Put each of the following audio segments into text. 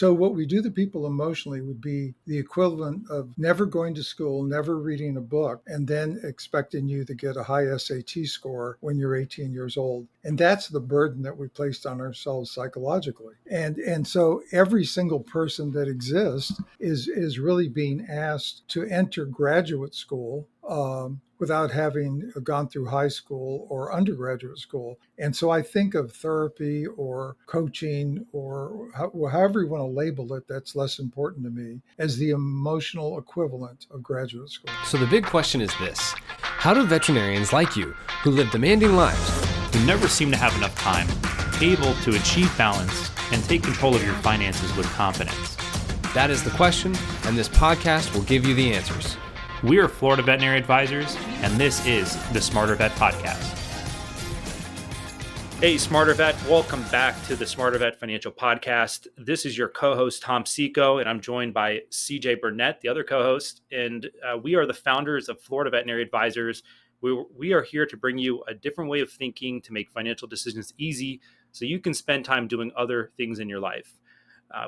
So what we do to people emotionally would be the equivalent of never going to school, never reading a book, and then expecting you to get a high SAT score when you're 18 years old. And that's the burden that we placed on ourselves psychologically. And so every single person that exists is really being asked to enter graduate school without having gone through high school or undergraduate school. And so I think of therapy or coaching or however you want to label it, that's less important to me, as the emotional equivalent of graduate school. So the big question is this: how do veterinarians like you, who live demanding lives, who never seem to have enough time, able to achieve balance and take control of your finances with confidence? That is the question, and this podcast will give you the answers. We are Florida Veterinary Advisors, and this is the Smarter Vet Podcast. Hey, Smarter Vet, welcome back to the Smarter Vet Financial Podcast. This is your co-host, Tom Seeko, and I'm joined by CJ Burnett, the other co-host, and we are the founders of Florida Veterinary Advisors. We are here to bring you a different way of thinking to make financial decisions easy so you can spend time doing other things in your life.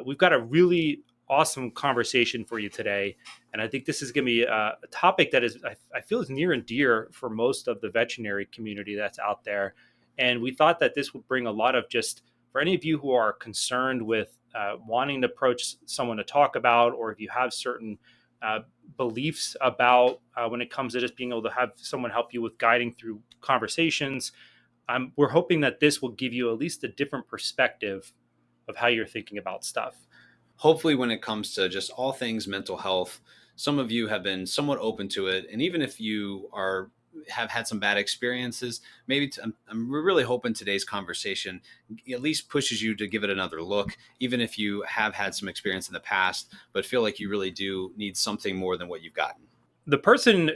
We've got a really awesome conversation for you today. And I think this is going to be a topic that is, I feel, is near and dear for most of the veterinary community that's out there. And we thought that this would bring a lot of just, for any of you who are concerned with wanting to approach someone to talk about, or if you have certain beliefs about when it comes to just being able to have someone help you with guiding through conversations, we're hoping that this will give you at least a different perspective of how you're thinking about stuff. Hopefully, when it comes to just all things mental health, some of you have been somewhat open to it. And even if you have had some bad experiences, I'm really hoping today's conversation at least pushes you to give it another look, even if you have had some experience in the past, but feel like you really do need something more than what you've gotten. The person,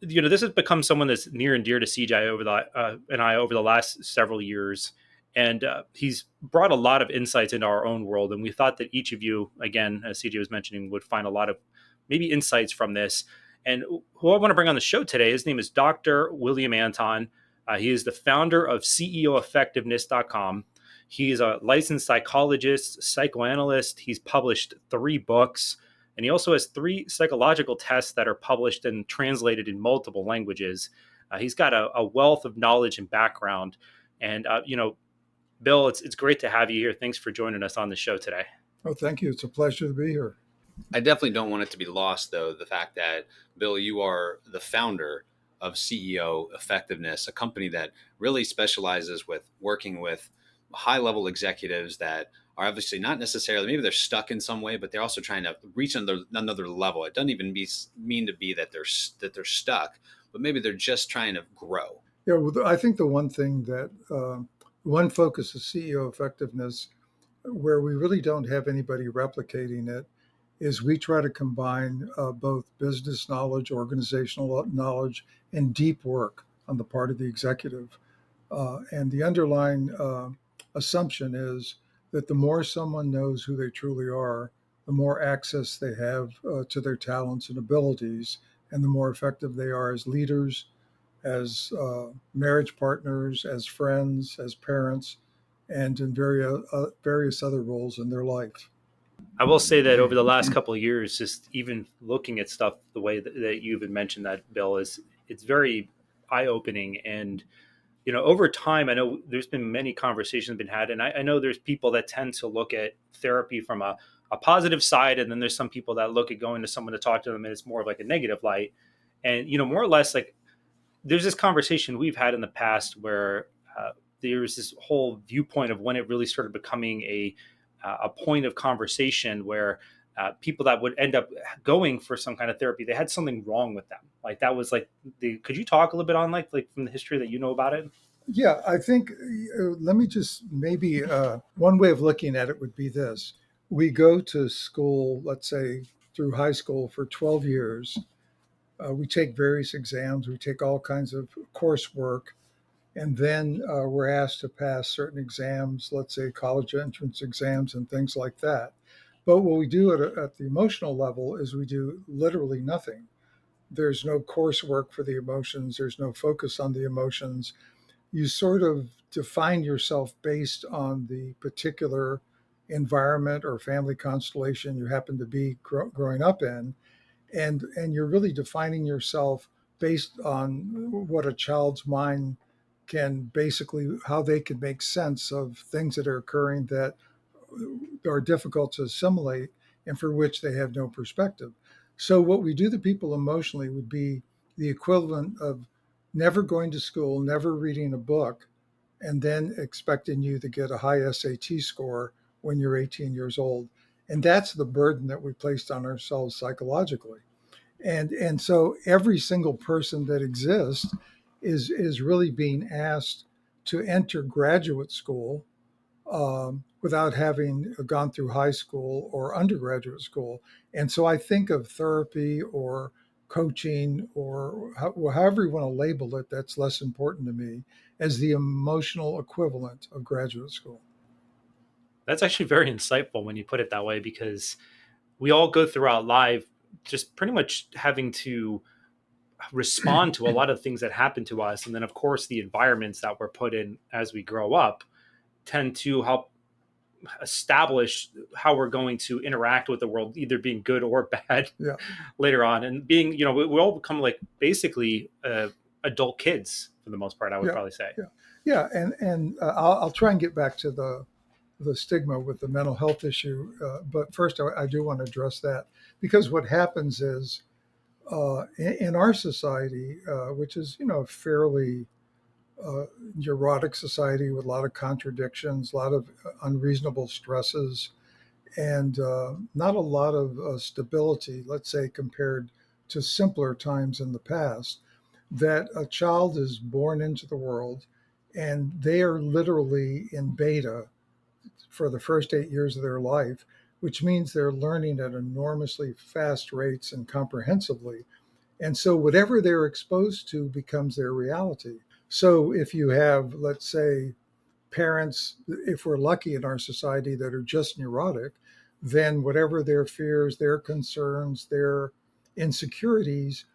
this has become someone that's near and dear to CJ and I over the last several years. And he's brought a lot of insights into our own world. And we thought that each of you, again, as CJ was mentioning, would find a lot of maybe insights from this. And who I want to bring on the show today, his name is Dr. William Anton. He is the founder of CEOeffectiveness.com. He is a licensed psychologist, psychoanalyst. He's published 3 books. And he also has 3 psychological tests that are published and translated in multiple languages. He's got a wealth of knowledge and background. And, Bill, it's great to have you here. Thanks for joining us on the show today. Oh, thank you. It's a pleasure to be here. I definitely don't want it to be lost, though, the fact that, Bill, you are the founder of CEO Effectiveness, a company that really specializes with working with high-level executives that are obviously not necessarily, maybe they're stuck in some way, but they're also trying to reach another level. It doesn't even mean to be that they're stuck, but maybe they're just trying to grow. Yeah, well, I think the one thing that one focus of CEO Effectiveness, where we really don't have anybody replicating it, is we try to combine both business knowledge, organizational knowledge, and deep work on the part of the executive. And the underlying assumption is that the more someone knows who they truly are, the more access they have to their talents and abilities, and the more effective they are as leaders, as marriage partners, as friends, as parents, and in various other roles in their life. I will say that over the last couple of years, just even looking at stuff the way that you've mentioned that, Bill, it's very eye-opening. And, over time, I know there's been many conversations been had, and I know there's people that tend to look at therapy from a positive side, and then there's some people that look at going to someone to talk to them, and it's more of like a negative light. And, more or less, like, there's this conversation we've had in the past where there's this whole viewpoint of when it really started becoming a point of conversation where people that would end up going for some kind of therapy, they had something wrong with them. Like that was like, could you talk a little bit on like from the history that you know about it? Yeah, I think, let me just maybe one way of looking at it would be this. We go to school, let's say through high school for 12 years. We take various exams. We take all kinds of coursework. And then we're asked to pass certain exams, let's say college entrance exams and things like that. But what we do at the emotional level is we do literally nothing. There's no coursework for the emotions. There's no focus on the emotions. You sort of define yourself based on the particular environment or family constellation you happen to be growing up in, and you're really defining yourself based on what a child's mind can basically, how they can make sense of things that are occurring that are difficult to assimilate and for which they have no perspective. So what we do to people emotionally would be the equivalent of never going to school, never reading a book, and then expecting you to get a high SAT score when you're 18 years old. And that's the burden that we placed on ourselves psychologically. And so every single person that exists is really being asked to enter graduate school without having gone through high school or undergraduate school. And so I think of therapy or coaching or however you want to label it, that's less important to me, as the emotional equivalent of graduate school. That's actually very insightful when you put it that way, because we all go throughout life just pretty much having to respond to a lot of things that happen to us. And then, of course, the environments that we're put in as we grow up tend to help establish how we're going to interact with the world, either being good or bad Yeah. later on. And being, we all become like basically adult kids for the most part, I would Yeah. probably say. Yeah. Yeah. And I'll try and get back to the stigma with the mental health issue. But first, I do want to address that, because what happens is in our society, which is, a fairly neurotic society with a lot of contradictions, a lot of unreasonable stresses, and not a lot of stability, let's say, compared to simpler times in the past, that a child is born into the world and they are literally in beta for the first 8 years of their life, which means they're learning at enormously fast rates and comprehensively. And so whatever they're exposed to becomes their reality. So if you have, let's say, parents, if we're lucky in our society, that are just neurotic, then whatever their fears, their concerns, their insecurities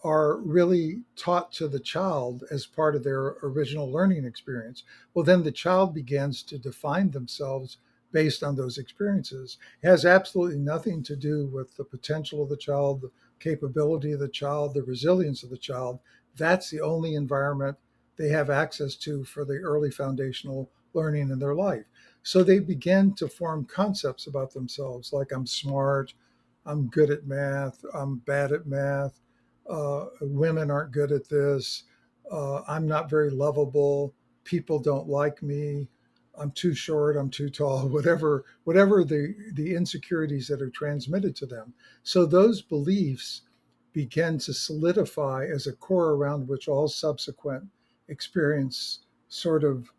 are really taught to the child as part of their original learning experience. Well, then the child begins to define themselves based on those experiences. It has absolutely nothing to do with the potential of the child, the capability of the child, the resilience of the child. That's the only environment they have access to for the early foundational learning in their life. So they begin to form concepts about themselves, like I'm smart, I'm good at math, I'm bad at math, women aren't good at this, I'm not very lovable, people don't like me, I'm too short, I'm too tall, whatever the insecurities that are transmitted to them. So those beliefs begin to solidify as a core around which all subsequent experience sort of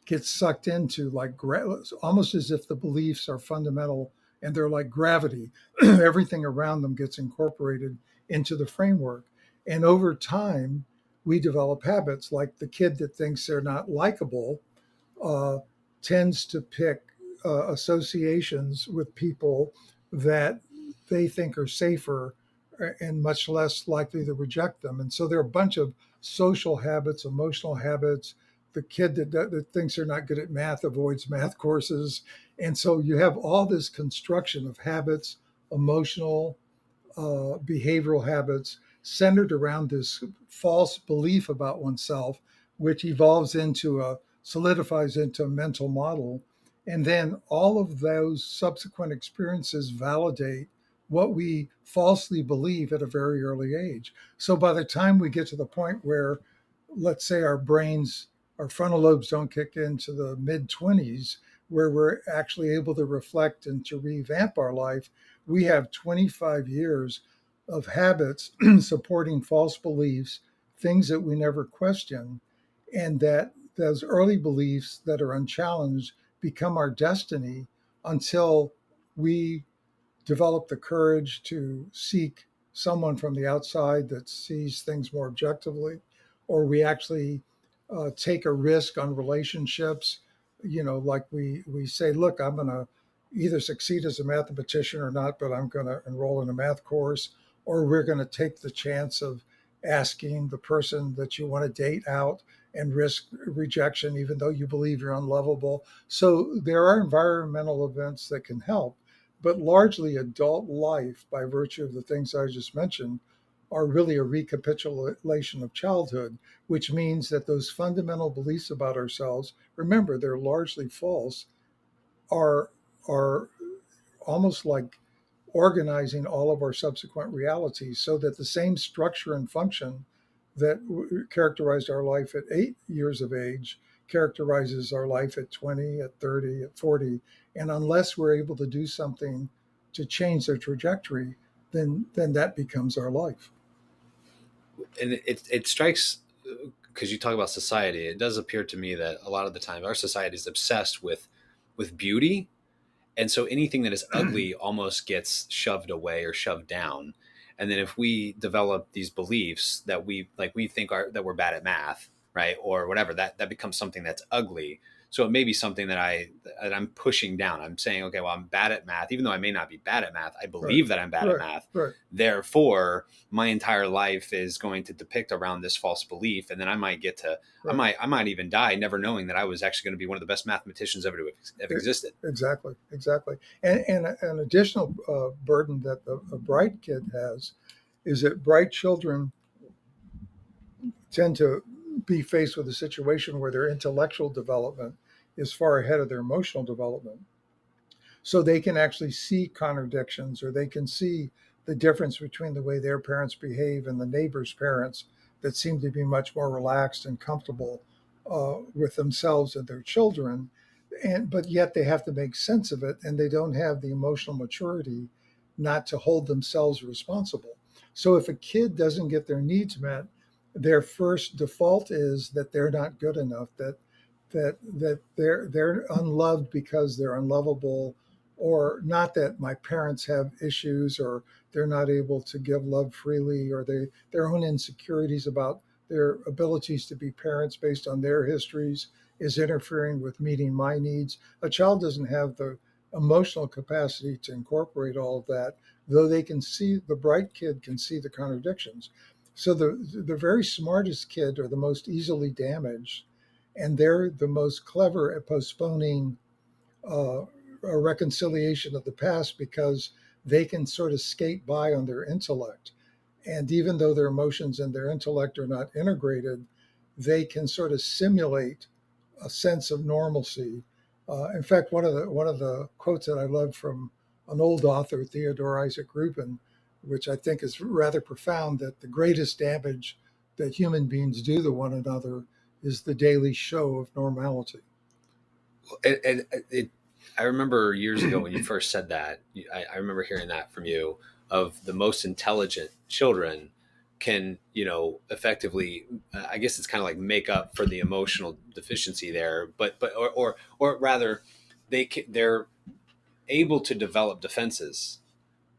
gets sucked into, like almost as if the beliefs are fundamental and they're like gravity. Everything around them gets incorporated into the framework. And over time, we develop habits, like the kid that thinks they're not likable uh, tends to pick associations with people that they think are safer and much less likely to reject them. And so there are a bunch of social habits, emotional habits. The kid that thinks they're not good at math avoids math courses. And so you have all this construction of habits, emotional, behavioral habits centered around this false belief about oneself, which evolves into solidifies into a mental model. And then all of those subsequent experiences validate what we falsely believe at a very early age. So by the time we get to the point where, let's say, our frontal lobes don't kick into the mid 20s, where we're actually able to reflect and to revamp our life, we have 25 years of habits supporting false beliefs, things that we never question, and that those early beliefs that are unchallenged become our destiny until we develop the courage to seek someone from the outside that sees things more objectively, or we actually take a risk on relationships. Like we say, look, I'm going to either succeed as a mathematician or not, but I'm going to enroll in a math course, or we're going to take the chance of asking the person that you want to date out and risk rejection, even though you believe you're unlovable. So there are environmental events that can help, but largely adult life, by virtue of the things I just mentioned, are really a recapitulation of childhood, which means that those fundamental beliefs about ourselves, remember, they're largely false, are are almost like organizing all of our subsequent realities, so that the same structure and function that characterized our life at 8 years of age characterizes our life at 20, at 30, at 40. And unless we're able to do something to change their trajectory, then that becomes our life. And it strikes, because you talk about society, it does appear to me that a lot of the time our society is obsessed with beauty. And so anything that is ugly almost gets shoved away or shoved down. And then if we develop these beliefs that we think that we're bad at math, right, or whatever, that becomes something that's ugly. So it may be something that I'm pushing down. I'm saying, okay, well, I'm bad at math, even though I may not be bad at math. I believe Right. that I'm bad Right. at math. Right. Therefore, my entire life is going to depict around this false belief, and then I might get to, Right. I might even die never knowing that I was actually going to be one of the best mathematicians ever to have existed. Exactly. And an additional burden that a bright kid has is that bright children tend to be faced with a situation where their intellectual development is far ahead of their emotional development. So they can actually see contradictions, or they can see the difference between the way their parents behave and the neighbor's parents that seem to be much more relaxed and comfortable with themselves and their children. But yet they have to make sense of it, and they don't have the emotional maturity not to hold themselves responsible. So if a kid doesn't get their needs met, their first default is that they're not good enough, that they're unloved because they're unlovable, or not that my parents have issues, or they're not able to give love freely, or their own insecurities about their abilities to be parents based on their histories is interfering with meeting my needs. A child doesn't have the emotional capacity to incorporate all of that, though the bright kid can see the contradictions. So the very smartest kid are the most easily damaged, and they're the most clever at postponing uh, a reconciliation of the past, because they can sort of skate by on their intellect. And even though their emotions and their intellect are not integrated, they can sort of simulate a sense of normalcy. In fact, one of the quotes that I love from an old author, Theodore Isaac Rubin, which I think is rather profound, that the greatest damage that human beings do to one another is the daily show of normality. I remember years ago when you first said that, I remember hearing that from you, of the most intelligent children can, effectively, I guess it's kind of like make up for the emotional deficiency there, or rather they're able to develop defenses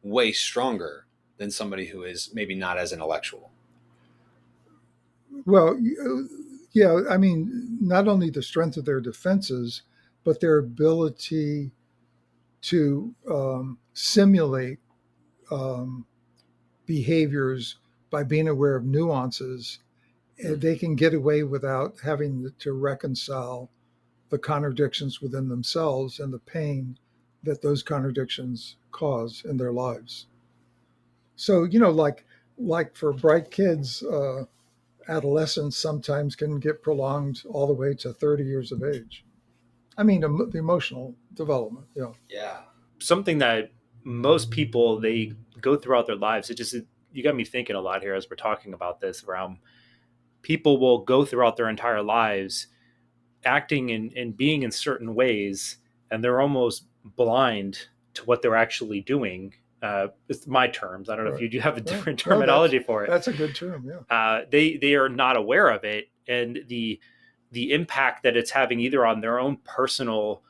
way stronger than somebody who is maybe not as intellectual. Well, yeah, I mean, not only the strength of their defenses, but their ability to simulate um, behaviors by being aware of nuances. They can get away without having to reconcile the contradictions within themselves and the pain that those contradictions cause in their lives. So, like for bright kids, adolescence sometimes can get prolonged all the way to 30 years of age. I mean, the emotional development. Yeah. Yeah. Something that most people, they go throughout their lives. You got me thinking a lot here as we're talking about this, around people will go throughout their entire lives acting and being in certain ways, and they're almost blind to what they're actually doing. It's my terms. I don't know if Right. you do have a Right. different No, that's terminology for it. that's a good term. Yeah. They are not aware of it, and the impact that it's having either on their own personal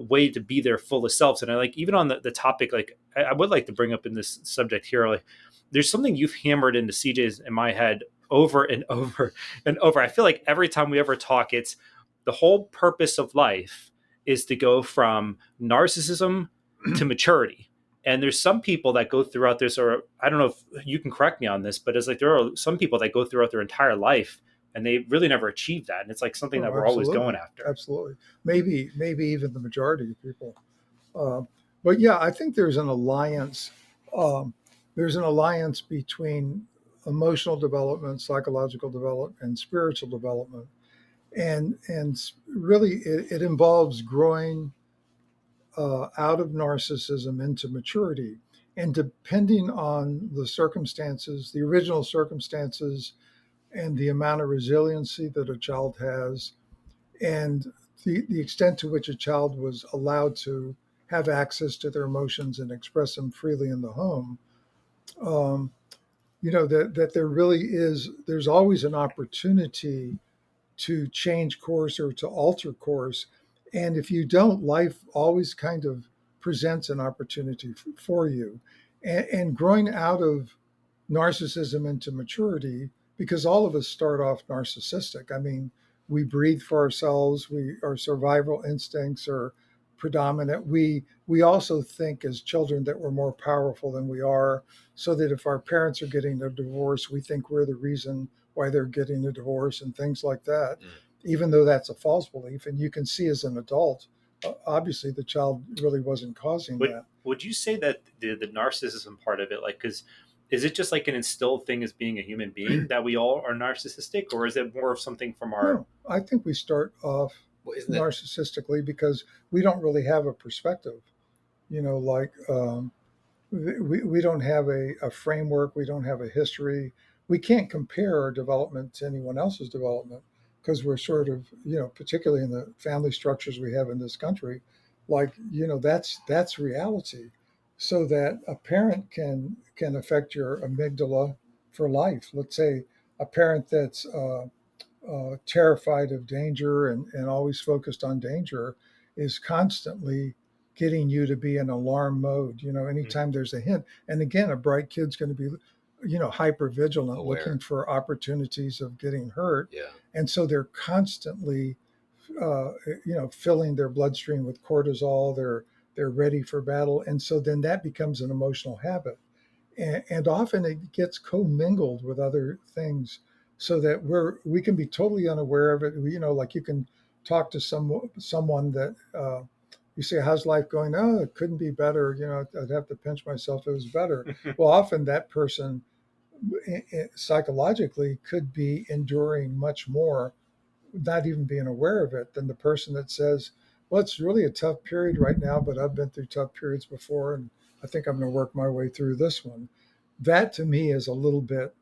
way to be their fullest selves. And I like, even on the topic, like I would like to bring up in this subject here, like there's something you've hammered into CJ's in my head over and over and over. I feel like every time we ever talk, it's the whole purpose of life is to go from narcissism to maturity. And there's some people that go throughout this, or I don't know if you can correct me on this, but it's like there are some people that go throughout their entire life and they really never achieve that. And it's like something that Oh, we're always going absolutely, after. absolutely. Maybe even the majority of people. Uh, but yeah, I think there's an alliance. Um, there's an alliance between emotional development, psychological development, and spiritual development, and really it involves growing out of narcissism into maturity. And depending on the circumstances, the original circumstances, and the amount of resiliency that a child has, and the extent to which a child was allowed to have access to their emotions and express them freely in the home, um, that there really is, there's always an opportunity to change course or to alter course. And if you don't, life always kind of presents an opportunity for you. And growing out of narcissism into maturity, because all of us start off narcissistic. I mean, we breathe for ourselves. Our survival instincts are predominant. We also think as children that we're more powerful than we are, so that if our parents are getting a divorce, we think we're the reason why they're getting a divorce and things like that, even though that's a false belief. And you can see as an adult, obviously the child really wasn't causing that. Would you say that the narcissism part of it, like, because is it just like an instilled thing as being a human being that we all are narcissistic, or is it more of something from our? No, I think we start off Well, isn't that narcissistically because we don't really have a perspective. Like we don't have a framework, we don't have a history. We can't compare our development to anyone else's development because we're sort of, particularly in the family structures we have in this country, like, that's reality. So that a parent can affect your amygdala for life. Let's say a parent that's terrified of danger and always focused on danger is constantly getting you to be in alarm mode, anytime there's a hint. And again, a bright kid's going to be, hyper vigilant, aware? looking for opportunities of getting hurt. Yeah. And so they're constantly, filling their bloodstream with cortisol. They're ready for battle. And so then that becomes an emotional habit. And often it gets commingled with other things so that we can be totally unaware of it. Like you can talk to someone that you say, how's life going? Oh, it couldn't be better. I'd have to pinch myself if it was better. Well, often that person psychologically could be enduring much more, not even being aware of it, than the person that says, well, it's really a tough period right now, but I've been through tough periods before, and I think I'm going to work my way through this one. That to me is a little bit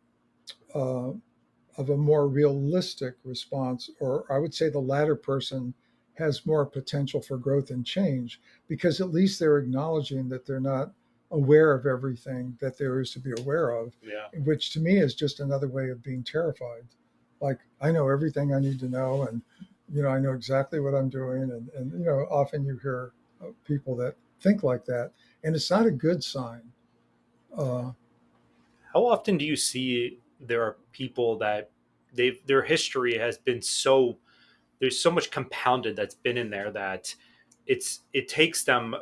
uh, of a more realistic response, or I would say the latter person has more potential for growth and change because at least they're acknowledging that they're not aware of everything that there is to be aware of, Yeah. which to me is just another way of being terrified. Like, I know everything I need to know, and I know exactly what I'm doing, and often you hear people that think like that, and it's not a good sign. uh, How often do you see there are people that their history has been so, there's so much compounded that's been in there that it takes them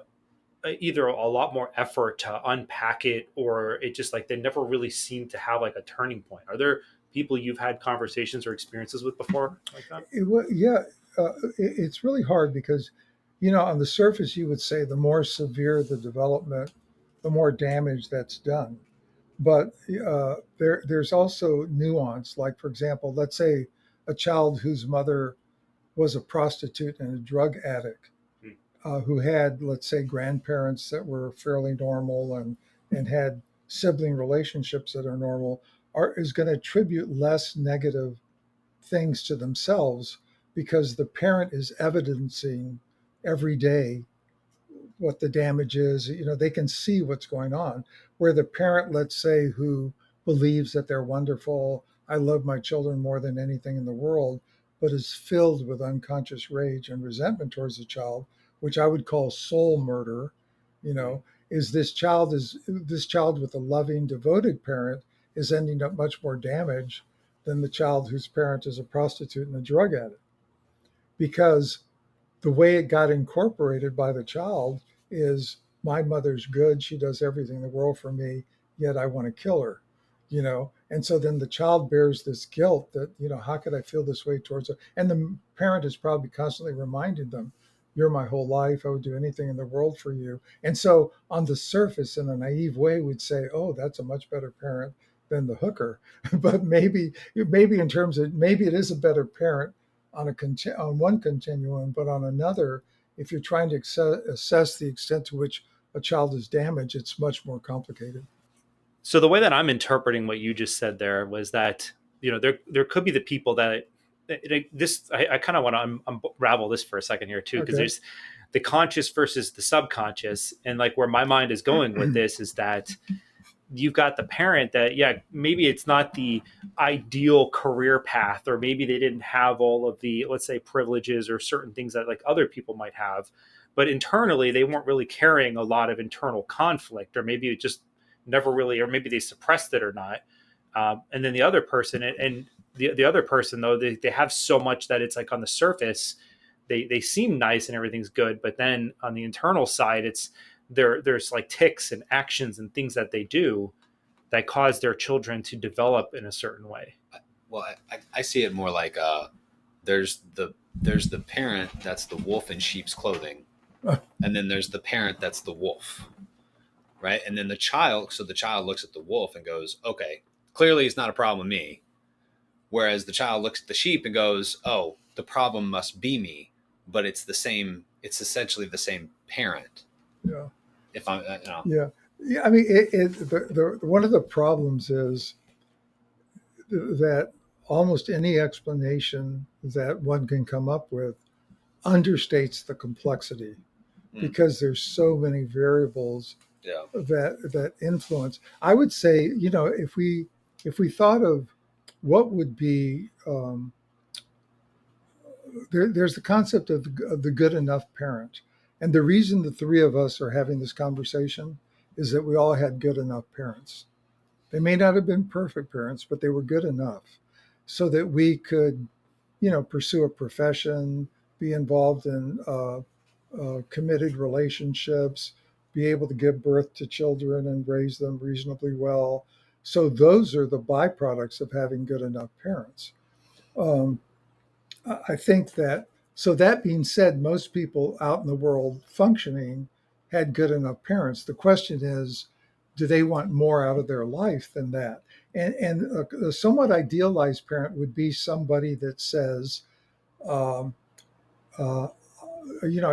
either a lot more effort to unpack it, or it just like they never really seem to have like a turning point? Are there people you've had conversations or experiences with before like that? yeah, it's really hard because, on the surface, you would say the more severe the development, the more damage that's done. But there's also nuance. Like, for example, let's say a child whose mother was a prostitute and a drug addict, Hmm. who had, let's say, grandparents that were fairly normal and had sibling relationships that are normal, is going to attribute less negative things to themselves because the parent is evidencing every day what the damage is. They can see what's going on. Where the parent, let's say, who believes that they're wonderful, I love my children more than anything in the world, but is filled with unconscious rage and resentment towards the child, which I would call soul murder. Is this child with a loving, devoted parent is ending up much more damage than the child whose parent is a prostitute and a drug addict, because the way it got incorporated by the child is, my mother's good, she does everything in the world for me, yet I want to kill her. And so then the child bears this guilt that, how could I feel this way towards her? And the parent is probably constantly reminding them, you're my whole life. I would do anything in the world for you. And so on the surface, in a naive way, we'd say, oh, that's a much better parent than the hooker. But maybe in terms of, maybe it is a better parent on one continuum, but on another, if you're trying to assess the extent to which a child is damaged, it's much more complicated. So the way that I'm interpreting what you just said there was that, there could be the people that I kind of want to unravel this for a second here too, because there's the conscious versus the subconscious. And like where my mind is going with this is that you've got the parent that, yeah, maybe it's not the ideal career path, or maybe they didn't have all of the, let's say, privileges or certain things that like other people might have, but internally they weren't really carrying a lot of internal conflict, or maybe it just never really, or maybe they suppressed it or not. And then the other person, and the other person though, they have so much that it's like on the surface, they seem nice and everything's good, but then on the internal side, there's like tics and actions and things that they do that cause their children to develop in a certain way. Well, I see it more like there's the parent that's the wolf in sheep's clothing, and then there's the parent that's the wolf, right? And then the child looks at the wolf and goes, okay, clearly it's not a problem with me. Whereas the child looks at the sheep and goes, oh, the problem must be me. But it's essentially the same parent. Yeah. If I'm, Yeah. I mean, one of the problems is that almost any explanation that one can come up with understates the complexity, because there's so many variables that influence. I would say, if we thought of what would be, there's the concept of the good enough parent. And the reason the three of us are having this conversation is that we all had good enough parents. They may not have been perfect parents, but they were good enough so that we could, pursue a profession, be involved in committed relationships, be able to give birth to children and raise them reasonably well. So those are the byproducts of having good enough parents. I think that, so that being said, most people out in the world functioning had good enough parents. The question is, do they want more out of their life than that? And a somewhat idealized parent would be somebody that says, um, I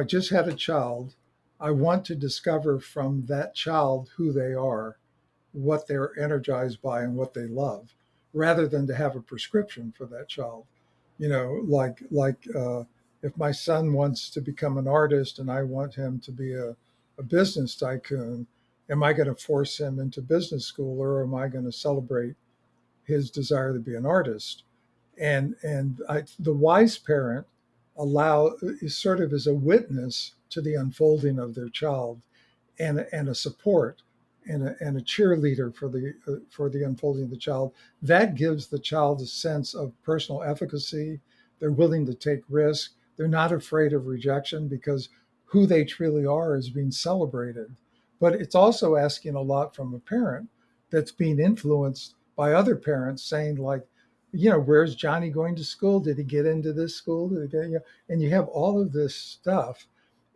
just had a child. I want to discover from that child who they are, what they're energized by, and what they love, rather than to have a prescription for that child. If my son wants to become an artist and I want him to be a business tycoon, am I going to force him into business school, or am I going to celebrate his desire to be an artist? The wise parent is sort of as a witness to the unfolding of their child, and a support and a cheerleader for the unfolding of the child. That gives the child a sense of personal efficacy. They're willing to take risks. They're not afraid of rejection because who they truly are is being celebrated. But it's also asking a lot from a parent that's being influenced by other parents saying, like, where's Johnny going to school? Did he get into this school? And you have all of this stuff.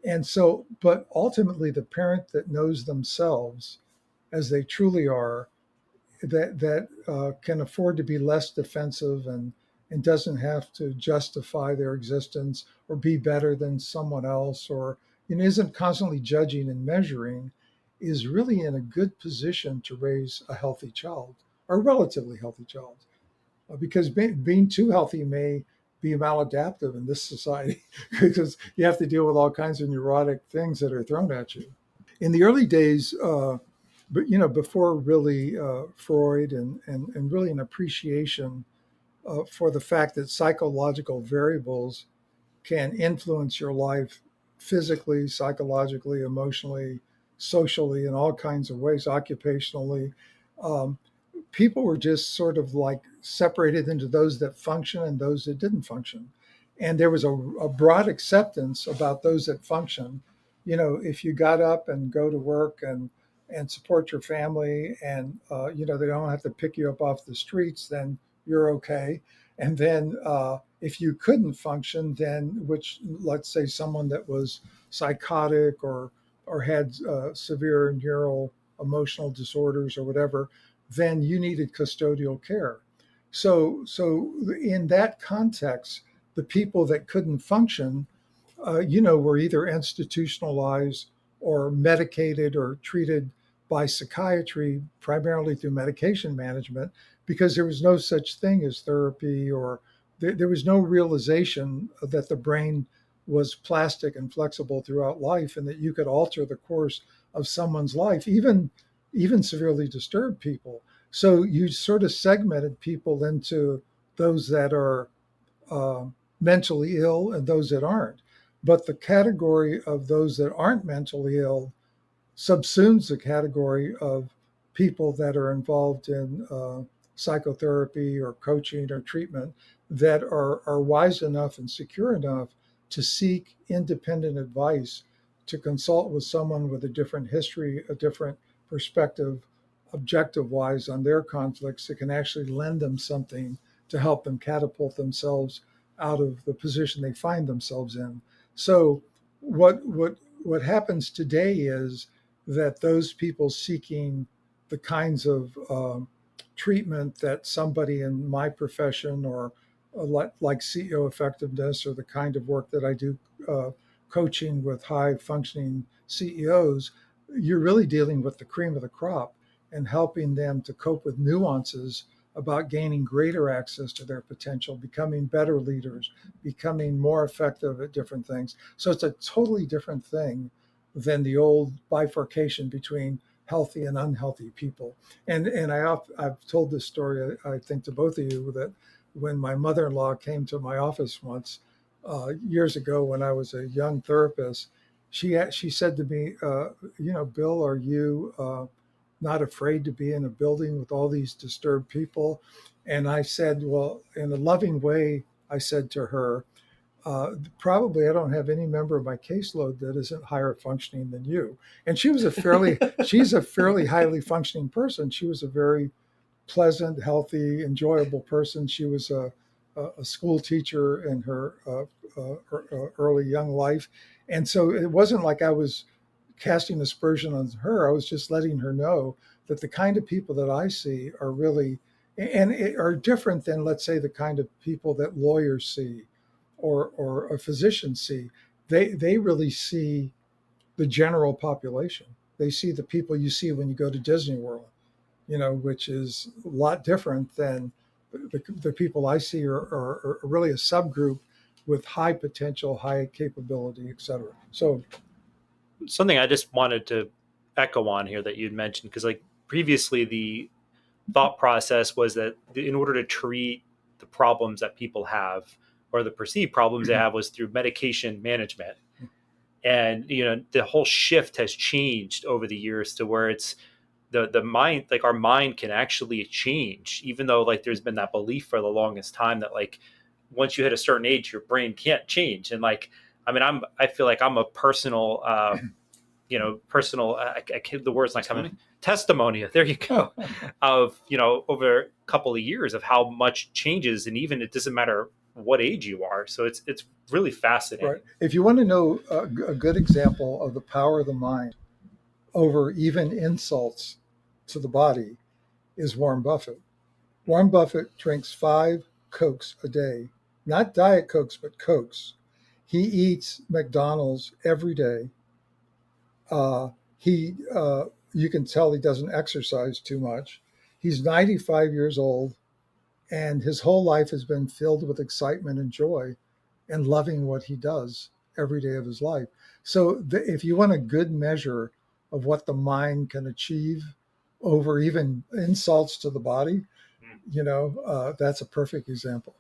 And so, but ultimately the parent that knows themselves as they truly are, that can afford to be less defensive and doesn't have to justify their existence or be better than someone else, or isn't constantly judging and measuring, is really in a good position to raise a healthy child, or a relatively healthy child. Because being too healthy may be maladaptive in this society because you have to deal with all kinds of neurotic things that are thrown at you. In the early days, before really Freud and really an appreciation for the fact that psychological variables can influence your life physically, psychologically, emotionally, socially, in all kinds of ways, occupationally. People were just sort of like separated into those that function and those that didn't function. And there was a broad acceptance about those that function. If you got up and go to work and and support your family, and they don't have to pick you up off the streets, then you're okay. And then if you couldn't function, then which let's say someone that was psychotic or had severe neural emotional disorders or whatever, then you needed custodial care. So in that context, the people that couldn't function, were either institutionalized or medicated or treated by psychiatry, primarily through medication management, because there was no such thing as therapy, or there was no realization that the brain was plastic and flexible throughout life, and that you could alter the course of someone's life, even severely disturbed people. So you sort of segmented people into those that are uh, mentally ill and those that aren't. But the category of those that aren't mentally ill subsumes the category of people that are involved in psychotherapy or coaching or treatment, that are wise enough and secure enough to seek independent advice, to consult with someone with a different history, a different perspective, objective wise, on their conflicts, that can actually lend them something to help them catapult themselves out of the position they find themselves in. So what happens today is that those people seeking the kinds of treatment that somebody in my profession, or like CEO effectiveness, or the kind of work that I do, coaching with high functioning CEOs, you're really dealing with the cream of the crop and helping them to cope with nuances about gaining greater access to their potential, becoming better leaders, becoming more effective at different things. So it's a totally different thing than the old bifurcation between healthy and unhealthy people. And I've told this story, I think, to both of you, that when my mother-in-law came to my office once, years ago, when I was a young therapist, she said to me, Bill, are you not afraid to be in a building with all these disturbed people? And I said, well, in a loving way, I said to her, probably I don't have any member of my caseload that isn't higher functioning than you. And she's a fairly highly functioning person. She was a very pleasant, healthy, enjoyable person. She was a school teacher in her early young life. And so it wasn't like I was casting aspersion on her. I was just letting her know that the kind of people that I see are really, and are different than, let's say, the kind of people that lawyers see, or a physician see. They really see the general population. They see the people you see when you go to Disney World, which is a lot different than the people I see are really a subgroup with high potential, high capability, et cetera. So Something I just wanted to echo on here that you'd mentioned, because like previously the thought process was that in order to treat the problems that people have, or the perceived problems they have, was through medication management. And the whole shift has changed over the years to where it's the mind, like our mind can actually change, even though like there's been that belief for the longest time that like once you hit a certain age your brain can't change. And like I feel like I'm a personal the word's not coming, testimony, there you go, of over a couple of years of how much changes, and even it doesn't matter what age you are. So it's really fascinating. right. If you want to know a good example of the power of the mind over even insults to the body, is Warren Buffett. Warren Buffett drinks 5 Cokes a day, not Diet Cokes, but Cokes. He eats McDonald's every day. You can tell he doesn't exercise too much. He's 95 years old, and his whole life has been filled with excitement and joy, and loving what he does every day of his life. So if you want a good measure of what the mind can achieve over even insults to the body, that's a perfect example.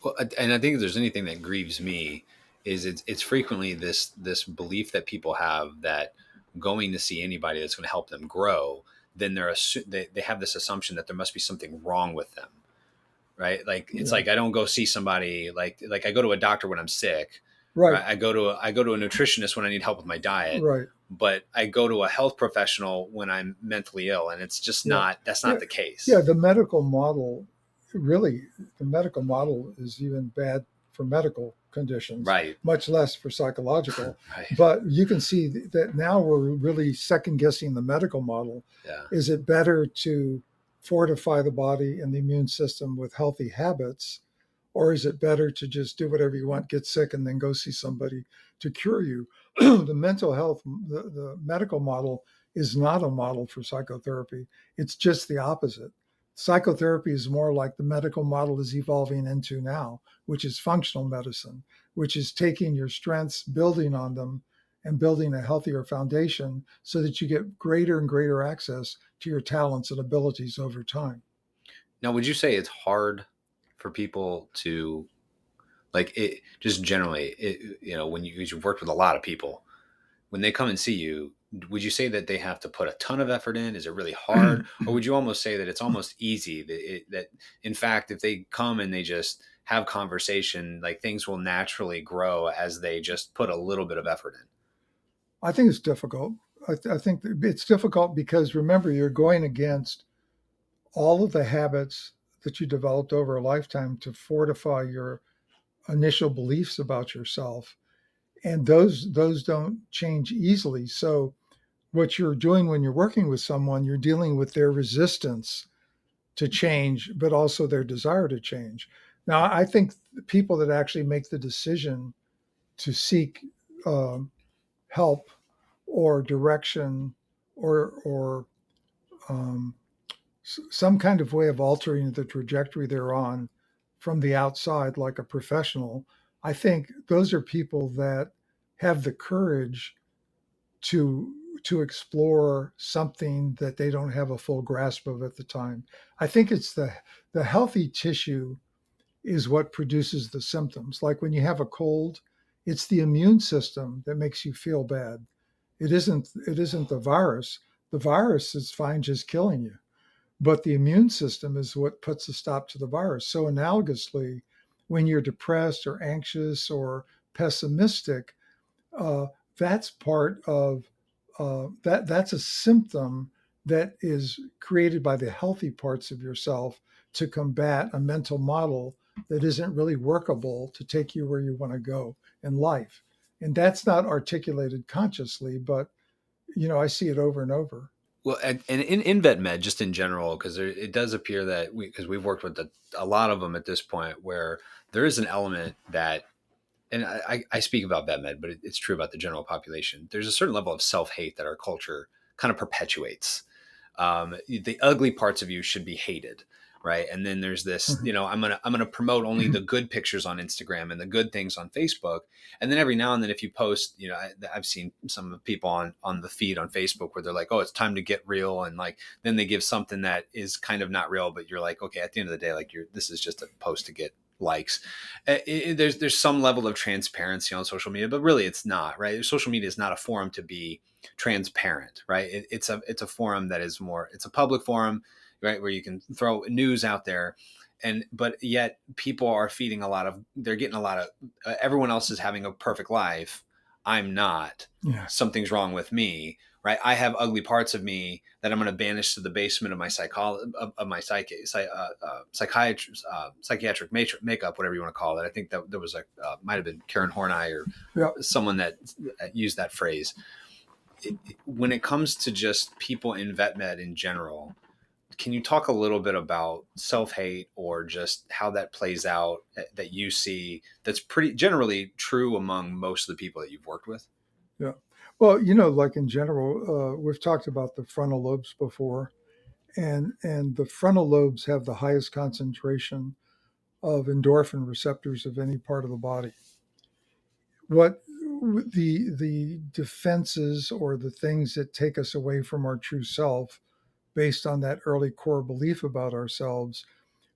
Well, and I think if there's anything that grieves me is it's frequently this belief that people have that going to see anybody that's going to help them grow, then they have this assumption that there must be something wrong with them, right? Like it's like I don't go see somebody like I go to a doctor when I'm sick, Right. right? I go to a nutritionist when I need help with my diet, Right. but I go to a health professional when I'm mentally ill, and it's just Yeah. not that's Yeah. not the case. Yeah. Really, the medical model is even bad for medical conditions, Right. much less for psychological. Right. But you can see that now we're really second guessing the medical model. Yeah. Is it better to fortify the body and the immune system with healthy habits? Or is it better to just do whatever you want, get sick, and then go see somebody to cure you? The mental health, the medical model is not a model for psychotherapy. It's just the opposite. Psychotherapy is more like the medical model is evolving into now, which is functional medicine, which is taking your strengths, building on them, and building a healthier foundation so that you get greater and greater access to your talents and abilities over time. Now, would you say it's hard for people to like it just generally when you've worked with a lot of people, when they come and see you, would you say that they have to put a ton of effort in? Is it really hard? Or would you almost say that it's almost easy that in fact, if they come and they just have conversation, like things will naturally grow as they just put a little bit of effort in? I think it's difficult. I think it's difficult because remember, you're going against all of the habits that you developed over a lifetime to fortify your initial beliefs about yourself. And those don't change easily. So what you're doing when you're working with someone, you're dealing with their resistance to change, but also their desire to change. Now, I think the people that actually make the decision to seek um, help or direction or um, some kind of way of altering the trajectory they're on from the outside, like a professional, I think those are people that have the courage to to explore something that they don't have a full grasp of at the time. I think it's the healthy tissue is what produces the symptoms. Like when you have a cold, it's the immune system that makes you feel bad. It isn't the virus. The virus is fine just killing you. But the immune system is what puts a stop to the virus. So analogously, when you're depressed or anxious or pessimistic, uh, that's part of that's a symptom that is created by the healthy parts of yourself to combat a mental model that isn't really workable to take you where you want to go in life. And that's not articulated consciously, but I see it over and over. Well, and in vet med, just in general, because it does appear that because we've worked with a lot of them at this point, where there is an element that, and I speak about vet med, but it's true about the general population. There's a certain level of self-hate that our culture kind of perpetuates. The ugly parts of you should be hated, right? And then there's this, Mhm. I'm gonna promote only the good pictures on Instagram and the good things on Facebook. And then every now and then, if you post, I've seen some people on the feed on Facebook where they're like, "Oh, it's time to get real," and like then they give something that is kind of not real, but you're like, okay, at the end of the day, like this is just a post to get likes. There's some level of transparency on social media, but really it's not, right? Social media is not a forum to be transparent, right? It's a forum that is more, it's a public forum, right, where you can throw news out there, but yet people are feeding they're getting a lot of everyone else is having a perfect life. I'm not. Yeah. Something's wrong with me, right? I have ugly parts of me that I'm going to banish to the basement of my psychiatric makeup, whatever you want to call it. I think that there was might have been Karen Horney or Yeah. someone that used that phrase. When it comes to just people in vet med in general, can you talk a little bit about self-hate or just how that plays out that you see that's pretty generally true among most of the people that you've worked with? Yeah. Well, like in general, we've talked about the frontal lobes before, and the frontal lobes have the highest concentration of endorphin receptors of any part of the body. What the defenses or the things that take us away from our true self based on that early core belief about ourselves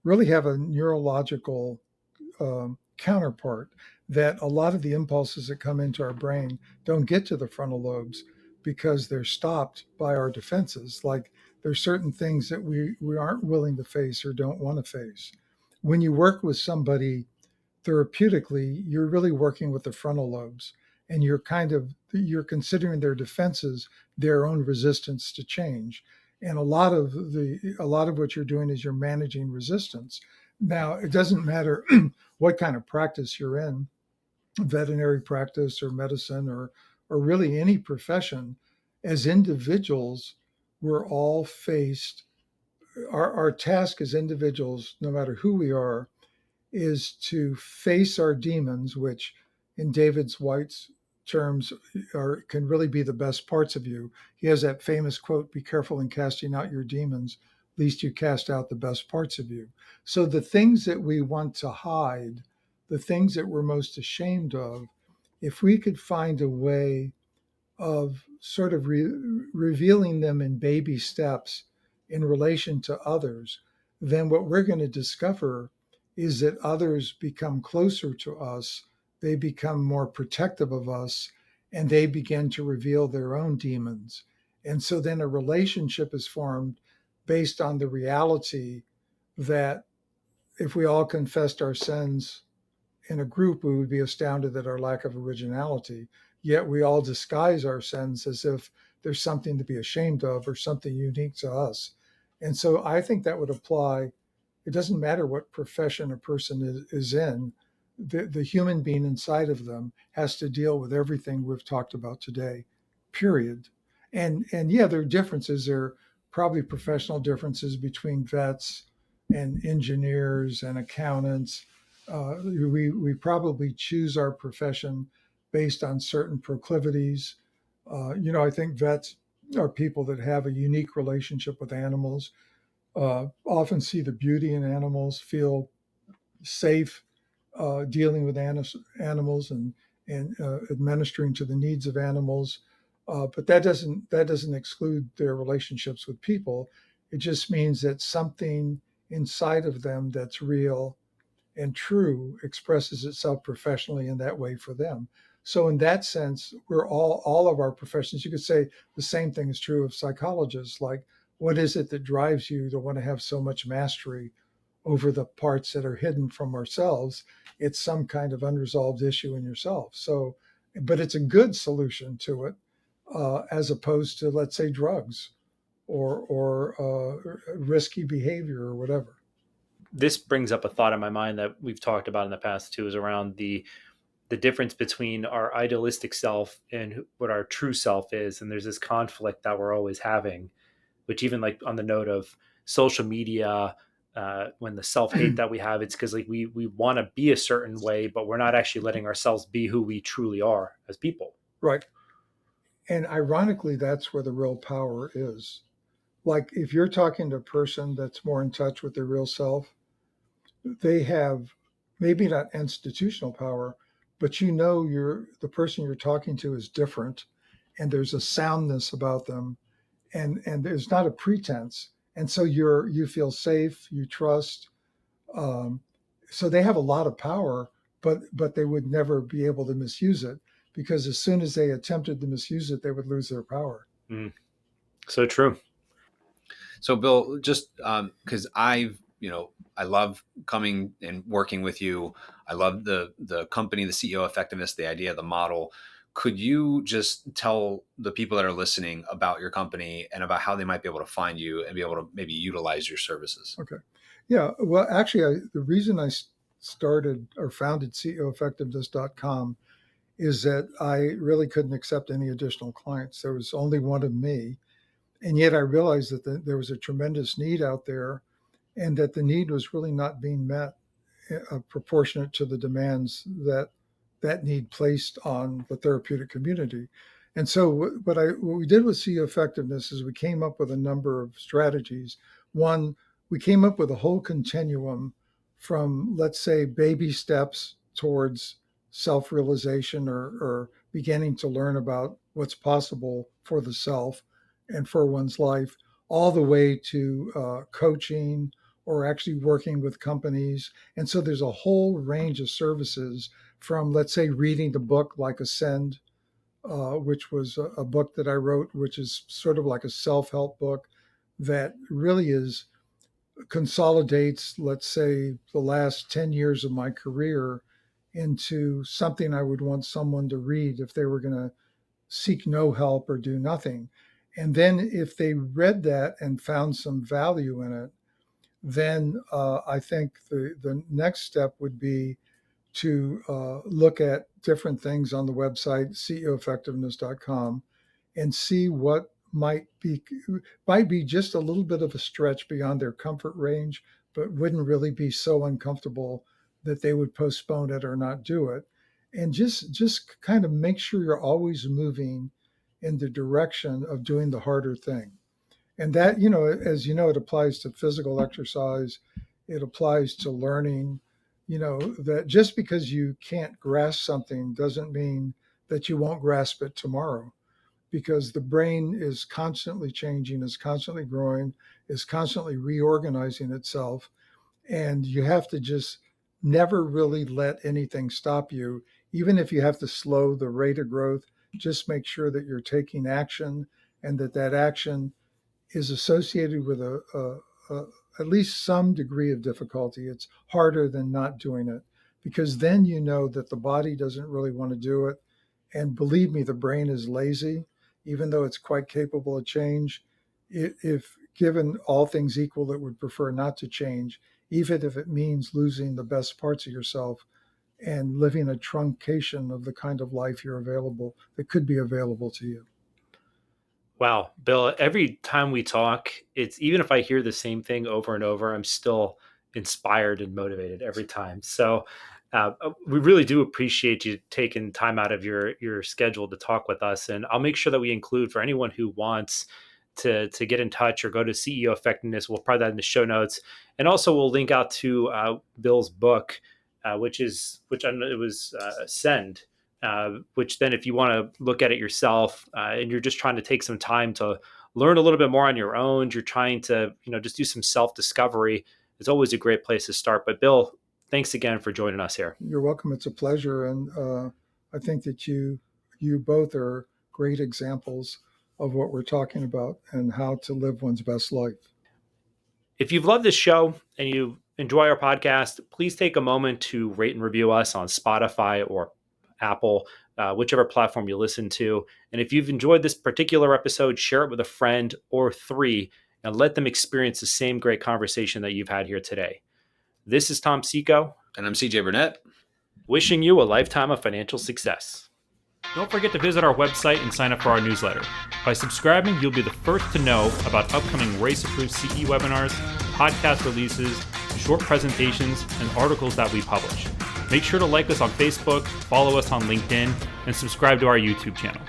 really have a neurological counterpart, that a lot of the impulses that come into our brain don't get to the frontal lobes because they're stopped by our defenses. Like there's certain things that we aren't willing to face or don't want to face. When you work with somebody therapeutically, you're really working with the frontal lobes, and you're considering their defenses, their own resistance to change. And a lot of what you're doing is you're managing resistance. Now, it doesn't matter what kind of practice you're in, veterinary practice or medicine or really any profession. As individuals, we're all faced, our task as individuals, no matter who we are, is to face our demons, which in David White's terms can really be the best parts of you. He has that famous quote, "Be careful in casting out your demons, lest you cast out the best parts of you." So the things that we want to hide, the things that we're most ashamed of, if we could find a way of sort of revealing them in baby steps in relation to others, then what we're going to discover is that others become closer to us, they become more protective of us, and they begin to reveal their own demons. And so then a relationship is formed based on the reality that if we all confessed our sins in a group, we would be astounded at our lack of originality. Yet we all disguise our sins as if there's something to be ashamed of or something unique to us. And so I think that would apply. It doesn't matter what profession a person is in, the human being inside of them has to deal with everything we've talked about today, period. And yeah, there are differences. There are probably professional differences between vets and engineers and accountants. We probably choose our profession based on certain proclivities. I think vets are people that have a unique relationship with animals, often see the beauty in animals, feel safe dealing with animals and administering to the needs of animals. But that doesn't exclude their relationships with people. It just means that something inside of them that's real and true expresses itself professionally in that way for them. So in that sense, we're all of our professions. You could say the same thing is true of psychologists. Like, what is it that drives you to want to have so much mastery over the parts that are hidden from ourselves? It's some kind of unresolved issue in yourself. So, but it's a good solution to it, as opposed to, let's say, drugs or risky behavior or whatever. This brings up a thought in my mind that we've talked about in the past too, is around the difference between our idealistic self and what our true self is. And there's this conflict that we're always having, which even like on the note of social media, when the self-hate that we have, it's because like we want to be a certain way, but we're not actually letting ourselves be who we truly are as people. Right. And ironically, that's where the real power is. Like, if you're talking to a person that's more in touch with their real self, they have maybe not institutional power, but the person you're talking to is different, and there's a soundness about them, and there's not a pretense, and so you feel safe, you trust. Um, so they have a lot of power, but they would never be able to misuse it, because as soon as they attempted to misuse it, they would lose their power. Mm. So true. So, Bill, just because I love coming and working with you. I love the company, the CEO effectiveness, the idea, the model. Could you just tell the people that are listening about your company and about how they might be able to find you and be able to maybe utilize your services? Okay. Yeah. Well, actually, the reason I started or founded ceoeffectiveness.com is that I really couldn't accept any additional clients. There was only one of me. And yet I realized that there was a tremendous need out there, and that the need was really not being met proportionate to the demands that need placed on the therapeutic community. And so what we did with CEO effectiveness is we came up with a number of strategies. One, we came up with a whole continuum from, let's say, baby steps towards self-realization or beginning to learn about what's possible for the self and for one's life, all the way to coaching or actually working with companies. And so there's a whole range of services, from, let's say, reading the book like Ascend, which was a book that I wrote, which is sort of like a self-help book that really consolidates, let's say, the last 10 years of my career into something I would want someone to read if they were going to seek no help or do nothing. And then if they read that and found some value in it, then I think the next step would be to look at different things on the website, ceoeffectiveness.com, and see what might be just a little bit of a stretch beyond their comfort range, but wouldn't really be so uncomfortable that they would postpone it or not do it. And just kind of make sure you're always moving in the direction of doing the harder thing. And that, as you know, it applies to physical exercise, it applies to learning, that just because you can't grasp something doesn't mean that you won't grasp it tomorrow, because the brain is constantly changing, is constantly growing, is constantly reorganizing itself. And you have to just never really let anything stop you. Even if you have to slow the rate of growth, just make sure that you're taking action, and that action is associated with at least some degree of difficulty. It's harder than not doing it, because then you know that the body doesn't really want to do it. And believe me, the brain is lazy, even though it's quite capable of change. If given all things equal, it would prefer not to change, even if it means losing the best parts of yourself and living a truncation of the kind of life that could be available to you. Wow, Bill, every time we talk, it's even if I hear the same thing over and over, I'm still inspired and motivated every time. So we really do appreciate you taking time out of your schedule to talk with us. And I'll make sure that we include, for anyone who wants to get in touch or go to CEO Effectiveness, we'll provide that in the show notes. And also we'll link out to Bill's book, which I know it was Send. Which then if you want to look at it yourself and you're just trying to take some time to learn a little bit more on your own, you're trying to, just do some self-discovery, it's always a great place to start. But Bill, thanks again for joining us here. You're welcome. It's a pleasure. And I think that you both are great examples of what we're talking about and how to live one's best life. If you've loved this show and you enjoy our podcast, please take a moment to rate and review us on Spotify or Apple, whichever platform you listen to. And if you've enjoyed this particular episode, share it with a friend or three and let them experience the same great conversation that you've had here today. This is Tom Seeko. And I'm CJ Burnett. Wishing you a lifetime of financial success. Don't forget to visit our website and sign up for our newsletter. By subscribing, you'll be the first to know about upcoming race-approved CE webinars, podcast releases, short presentations, and articles that we publish. Make sure to like us on Facebook, follow us on LinkedIn, and subscribe to our YouTube channel.